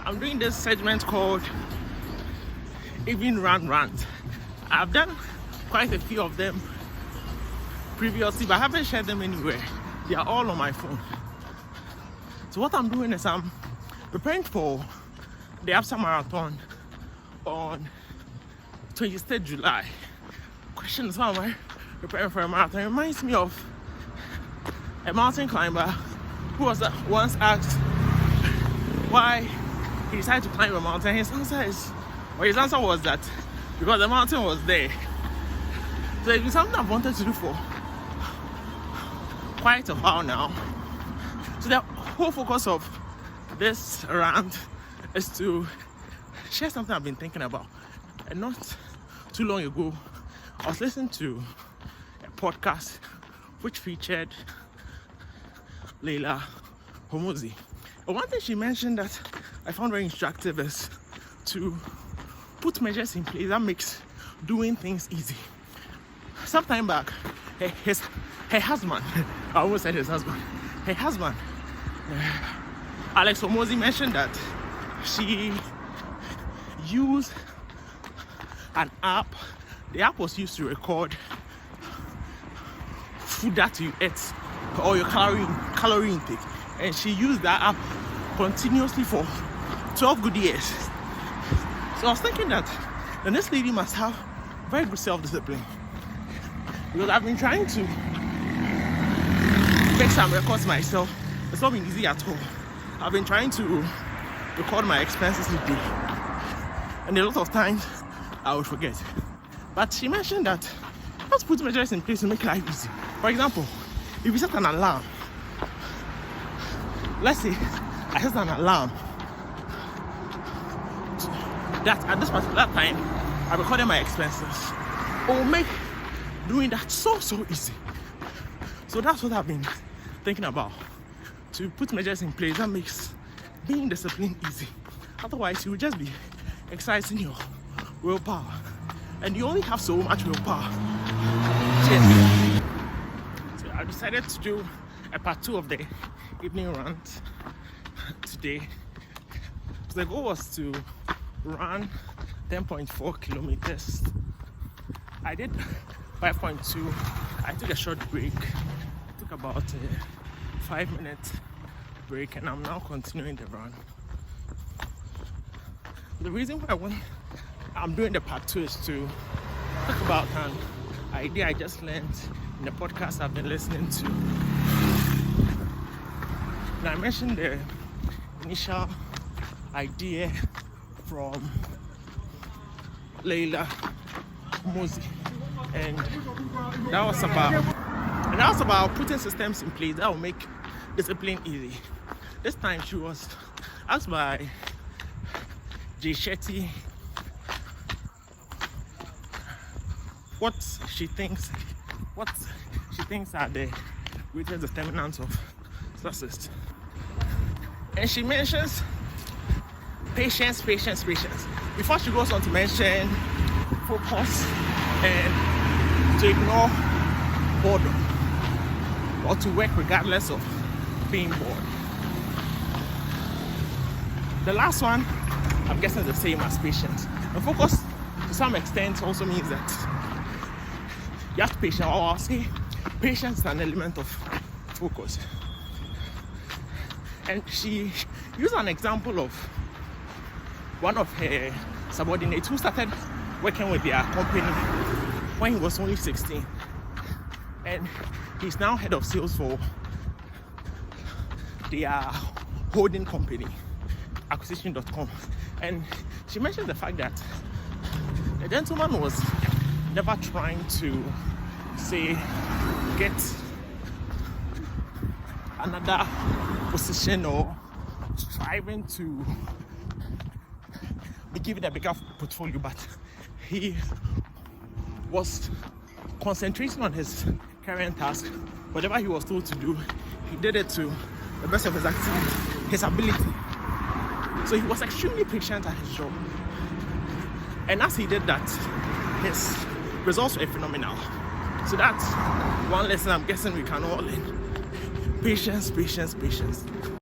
I'm doing this segment called Even Rant. I've done quite a few of them previously, but I haven't shared them anywhere. They are all on my phone. So what I'm doing is I'm preparing for the Absa Marathon on 23rd July. Question is, how am I preparing for a marathon? It reminds me of a mountain climber who was once asked why he decided to climb a mountain. His answer was that because the mountain was there. So it's been something I've wanted to do for quite a while now. So the whole focus of this rant is to share something I've been thinking about. And not too long ago, I was listening to a podcast which featured Leila Homozi. And one thing she mentioned that I found very instructive is to put measures in place that makes doing things easy. Sometime back, her husband, I almost said his husband, her husband, Alex Homozi, mentioned that she used an app. The app was used to record food that you ate or your calorie intake, and she used that app continuously for 12 good years. So I was thinking that then this lady must have very good self-discipline, because I've been trying to make some records myself. It's not been easy at all. I've been trying to record my expenses each day, and a lot of times I would forget. But she mentioned that let's put measures in place to make life easy. For example, if you set an alarm, let's say I set an alarm that at this particular time I recorded my expenses, it will make doing that so easy. So that's what I've been thinking about, to put measures in place that makes being disciplined easy. Otherwise you will just be exercising your willpower, and you only have so much willpower. Cheers. So I decided to do a part 2 of the evening rant today. So the goal was to run 10.4 kilometers. I did 5.2. I took a short break. Took about a 5-minute break, and I'm now continuing the run. The reason why I'm doing the part 2 is to talk about an idea I just learned in the podcast I've been listening to. And I mentioned the initial idea from Leila Mozi, and that was about putting systems in place that will make discipline easy. This time she was asked by Jay Shetty what she thinks are the greatest determinants of success, and she mentions patience. Before she goes on to mention focus and to ignore boredom, or to work regardless of being bored. The last one, I'm guessing, is the same as patience. And focus, to some extent, also means that you have to be patient, or I'll say patience is an element of focus. And she used an example of one of her subordinates who started working with their company when he was only 16. And he's now head of sales for their holding company, acquisition.com. And she mentioned the fact that the gentleman was never trying to get another position or striving to be given a bigger portfolio, but he was concentrating on his current task. Whatever he was told to do, he did it to the best of his ability. So he was extremely patient at his job, and as he did that, his results were phenomenal. So that's one lesson I'm guessing we can all learn. Patience.